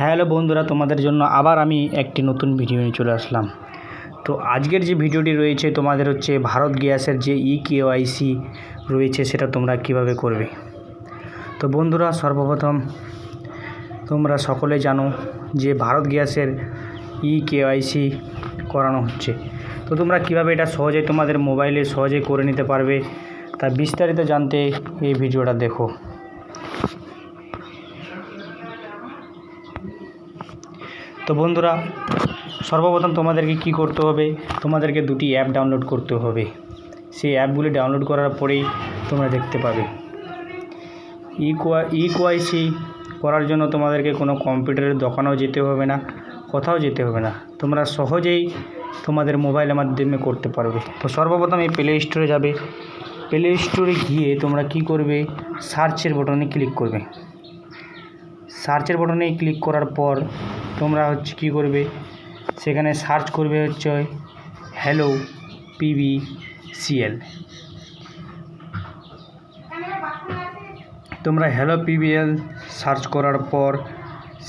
Hello বন্ধুরা, তোমাদের জন্য আবার আমি একটি নতুন ভিডিও নিয়ে চলে আসলাম। তো আজকের যে ভিডিওটি রয়েছে তোমাদের হচ্ছে ভারত গ্যাসের যে ইকেওয়াইসি রয়েছে সেটা তোমরা কিভাবে করবে। তো বন্ধুরা, সর্বপ্রথম তোমরা সকলে জানো যে ভারত গ্যাসের ইকেওয়াইসি করানো হচ্ছে। তো তোমরা কিভাবে এটা সহজে তোমাদের মোবাইলে সহজে করে নিতে পারবে তা বিস্তারিত জানতে এই ভিডিওটা দেখো। তো বন্ধুরা, সর্বপ্রথম তোমাদেরকে কি করতে হবে, তোমাদেরকে দুটি অ্যাপ ডাউনলোড করতে হবে। সেই অ্যাপগুলি ডাউনলোড করার পরেই তোমরা দেখতে পাবে। ইকেওয়াইসি করার জন্য তোমাদেরকে কোনো কম্পিউটারের দোকানেও যেতে হবে না, কোথাও যেতে হবে না, তোমরা সহজেই তোমাদের মোবাইলের মাধ্যমে করতে পারবে। তো সর্বপ্রথম এই প্লে স্টোরে যাবে। প্লে স্টোরে গিয়ে তোমরা কি করবে, সার্চের বটনে ক্লিক করবে। সার্চের বটনে ক্লিক করার পর তোমরা হচ্ছে কী করবে, সেখানে সার্চ করবে হচ্ছে হ্যালো পিবিসিএল। তোমরা হ্যালো পিবিএল সার্চ করার পর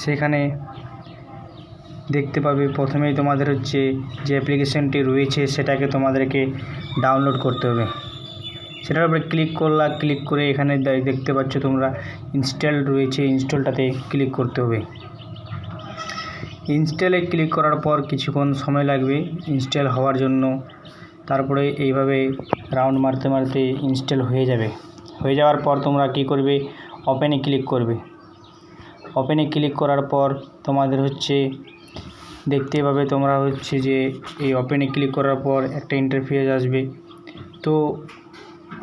সেখানে দেখতে পাবে প্রথমেই তোমাদের হচ্ছে যে অ্যাপ্লিকেশনটি রয়েছে সেটাকে তোমাদেরকে ডাউনলোড করতে হবে। সেটার উপরে ক্লিক করে এখানে দেখতে পাচ্ছ তোমরা ইনস্টল রয়েছে, ইনস্টলটাতে ক্লিক করতে হবে। ইনস্টলে ক্লিক করার পর কিছুক্ষণ সময় লাগবে ইনস্টল হওয়ার জন্য। তারপরে এইভাবে রাউন্ড মারতে মারতে ইনস্টল হয়ে যাবে। হয়ে যাওয়ার পর তোমরা কি করবে, ওপেনে ক্লিক করবে। ওপেনে ক্লিক করার পর তোমাদের হচ্ছে দেখতে পাবে তোমরা হচ্ছে যে এই ওপেনে ক্লিক করার পর একটা ইন্টারফেস আসবে। তো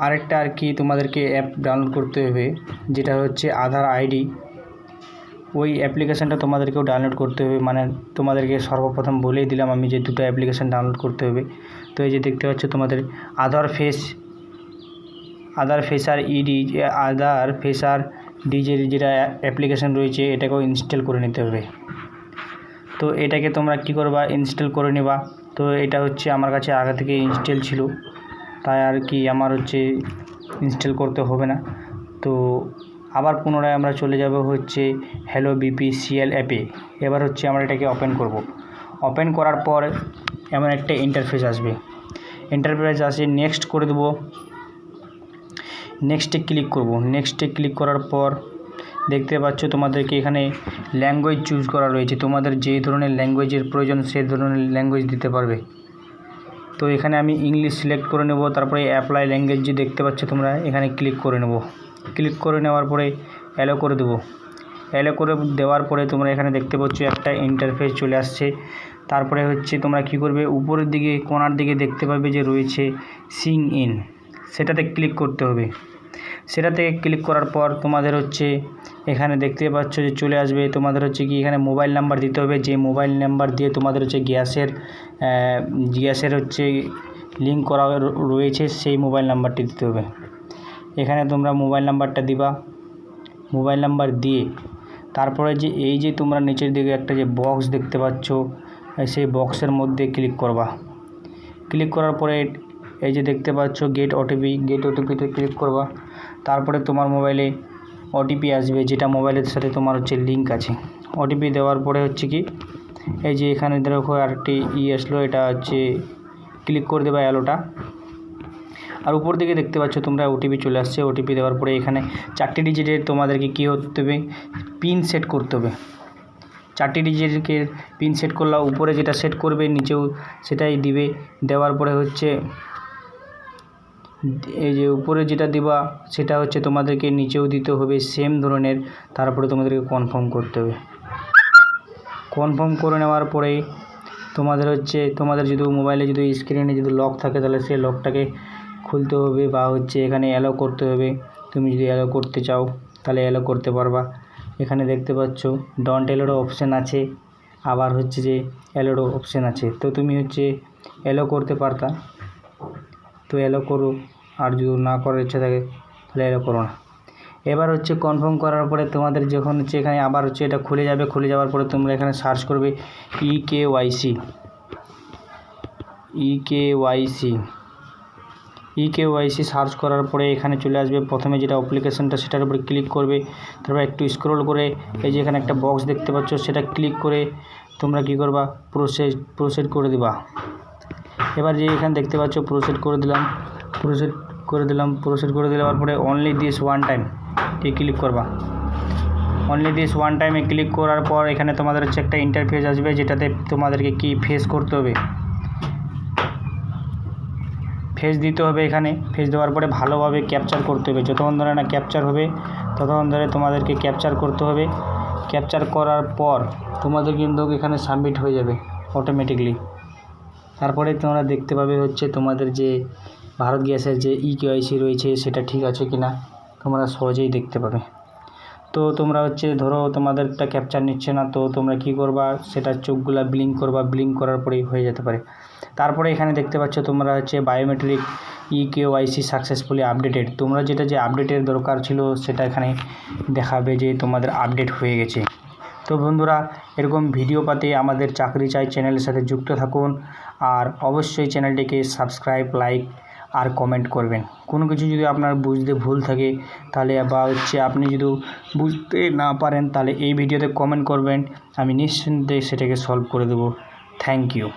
আরেকটা আর কি তোমাদেরকে অ্যাপ ডাউনলোড করতে হবে, যেটা হচ্ছে আধার আইডি। ওই অ্যাপ্লিকেশানটা তোমাদেরকেও ডাউনলোড করতে হবে। মানে তোমাদেরকে সর্বপ্রথম বলেই দিলাম আমি যে দুটো অ্যাপ্লিকেশান ডাউনলোড করতে হবে। তো এই যে দেখতে পাচ্ছ তোমাদের আধার ফেসার ডিজে যেটা অ্যাপ্লিকেশান রয়েছে এটাকেও ইনস্টল করে নিতে হবে। তো এটাকে তোমরা কি করবা, ইনস্টল করে নেবা। তো এটা হচ্ছে আমার কাছে আগে থেকে ইনস্টল ছিল, তাই আর কি আমার হচ্ছে ইনস্টল করতে হবে না। তো আবার পুনরায় আমরা চলে যাব হচ্ছে হ্যালো বিপিসিএল অ্যাপে। এবার হচ্ছে আমরা এটাকে ওপেন করব। ওপেন করার পর এমন একটা ইন্টারফেস আসবে। ইন্টারফেস আসে নেক্সট করে দেবো। নেক্সটে ক্লিক করব। নেক্সটে ক্লিক করার পর দেখতে পাচ্ছ তোমাদেরকে এখানে ল্যাঙ্গুয়েজ চুজ করা রয়েছে। তোমাদের যে ধরনের ল্যাঙ্গুয়েজের প্রয়োজন সেই ধরনের ল্যাঙ্গুয়েজ দিতে পারবে। তো এখানে আমি ইংলিশ সিলেক্ট করে নেব। তারপরে অ্যাপ্লাই ল্যাঙ্গুয়েজ যে দেখতে পাচ্ছ তোমরা এখানে ক্লিক করে নেব। ক্লিক করে নেওয়ার পরে অ্যালো করে দেবো। অ্যালো করে দেওয়ার পরে তোমরা এখানে দেখতে পাচ্ছ একটা ইন্টারফেস চলে আসছে। তারপরে হচ্ছে তোমরা কি করবে, উপরের দিকে কোণার দিকে দেখতে পাবে যে রয়েছে সিং ইন, সেটাতে ক্লিক করতে হবে। সেটাতে ক্লিক করার পর তোমাদের হচ্ছে এখানে দেখতে পাচ্ছ যে চলে আসবে। তোমাদের হচ্ছে কি এখানে মোবাইল নাম্বার দিতে হবে। যে মোবাইল নাম্বার দিয়ে তোমাদের হচ্ছে গ্যাসের হচ্ছে লিঙ্ক করা রয়েছে সেই মোবাইল নাম্বারটি দিতে হবে। এখানে তোমরা মোবাইল নাম্বারটা দিবা। মোবাইল নাম্বার দিয়ে তারপরে যে এই যে তোমরা নিচের দিকে একটা যে বক্স দেখতে পাচ্ছ সেই বক্সের মধ্যে ক্লিক করবা। ক্লিক করার পরে এই যে দেখতে পাচ্ছ গেট ওটিপিতে ক্লিক করবা। তারপরে তোমার মোবাইলে ওটিপি আসবে, যেটা মোবাইলের সাথে তোমার হচ্ছে লিঙ্ক আছে। ওটিপি দেওয়ার পরে হচ্ছে কি এই যে এখানে দেখো আরেকটি আসলো, এটা হচ্ছে ক্লিক করে দেবা অ্যালোটা। আর উপর দিকে দেখতে পাচ্ছ তোমরা ওটিপি চলে আসছে। ওটিপি দেওয়ার পরে এখানে 4টি ডিজিটের তোমাদেরকে কী করতে হবে, পিন সেট করতে হবে। 4টি ডিজিটের পিন সেট করলে উপরে যেটা সেট করবে নিচেও সেটাই দিবে। দেওয়ার পরে হচ্ছে এই যে উপরে যেটা দিবা সেটা হচ্ছে তোমাদেরকে নিচেও দিতে হবে সেম ধরনের। তারপরে তোমাদেরকে কনফার্ম করতে হবে। কনফার্ম করে নেওয়ার পরে তোমাদের হচ্ছে তোমাদের যদি মোবাইলে যদি স্ক্রিনে যদি লক থাকে তাহলে সেই লকটাকে খুলতে হবে, বা হচ্ছে এখানে অ্যালো করতে হবে। তুমি যদি অ্যালো করতে চাও তাহলে অ্যালো করতে পারবা। এখানে দেখতে পাচ্ছ ডন্ট অ্যালোরও অপশান আছে, আবার হচ্ছে যে অ্যালোরও অপশান আছে। তো তুমি হচ্ছে অ্যালো করতে পারতা, তো অ্যালো করো। আর যদি না করার ইচ্ছা থাকে তাহলে অ্যালো করো না। এবার হচ্ছে কনফার্ম করার পরে তোমাদের যখন হচ্ছে এখানে আবার হচ্ছে এটা খুলে যাবে। খুলে যাওয়ার পরে তোমরা এখানে সার্চ করবে ইকেওয়াইসি। ইকেওয়াইসি সার্চ করার পরে এখানে চলে আসবে, প্রথমে যেটা অ্যাপ্লিকেশনটা সেটার উপরে ক্লিক করবে, তারপর একটু স্ক্রল করে এই যে এখানে একটা বক্স দেখতে পাচ্ছ সেটা ক্লিক করে তোমরা কী করবা, প্রসেড করে দিবা। এবার যে এখানে দেখতে পাচ্ছ প্রসেড করে দেওয়ার পরে only this one time click করবা। অনলি দিস ওয়ান টাইমে ক্লিক করার পর এখানে তোমাদের হচ্ছে একটা ইন্টারফেস আসবে, যেটাতে তোমাদেরকে কি ফেস করতে হবে, ফেস দিতে হবে। এখানে ফেস দেওয়ার পরে ভালোভাবে ক্যাপচার করতে হবে, যতক্ষণ ধরে না ক্যাপচার হবে ততক্ষণ ধরে তোমাদেরকে ক্যাপচার করতে হবে। ক্যাপচার করার পর তোমাদের কিন্তু এখানে সাবমিট হয়ে যাবে অটোমেটিকলি। তারপরে তোমরা দেখতে পাবে হচ্ছে তোমাদের যে ভারত গ্যাসের যে ইকেওয়াইসি রয়েছে সেটা ঠিক আছে কি না তোমরা সহজেই দেখতে পাবে। তো তোমরা হচ্ছে ধরো তোমাদেরটা ক্যাপচার নিচ্ছে না, তো তোমরা কি করবা, সেটা চোখগুলা ব্লিঙ্ক করবা, ব্লিঙ্ক করার পরেই হয়ে যেতে পারে। তারপরে এখানে দেখতে পাচ্ছ তোমরা হচ্ছে বায়োমেট্রিক ইকেওয়াইসি সাকসেসফুলি আপডেটেড, তোমরা যেটা যে আপডেটের দরকার ছিল সেটা এখানে দেখাবে যে তোমাদের আপডেট হয়ে গেছে। তো বন্ধুরা, এরকম ভিডিও পাতে আমাদের চাকরি চাই চ্যানেলের সাথে যুক্ত থাকুন, আর অবশ্যই চ্যানেলটিকে সাবস্ক্রাইব, লাইক আর কমেন্ট করবেন। কোনো কিছু যদি আপনার বুঝতে ভুল থাকে তাহলে বা হচ্ছে আপনি যদি বুঝতে না পারেন তাহলে এই ভিডিওতে কমেন্ট করবেন, আমি নিশ্চিন্তে সেটাকে সলভ করে দেবো। Thank you.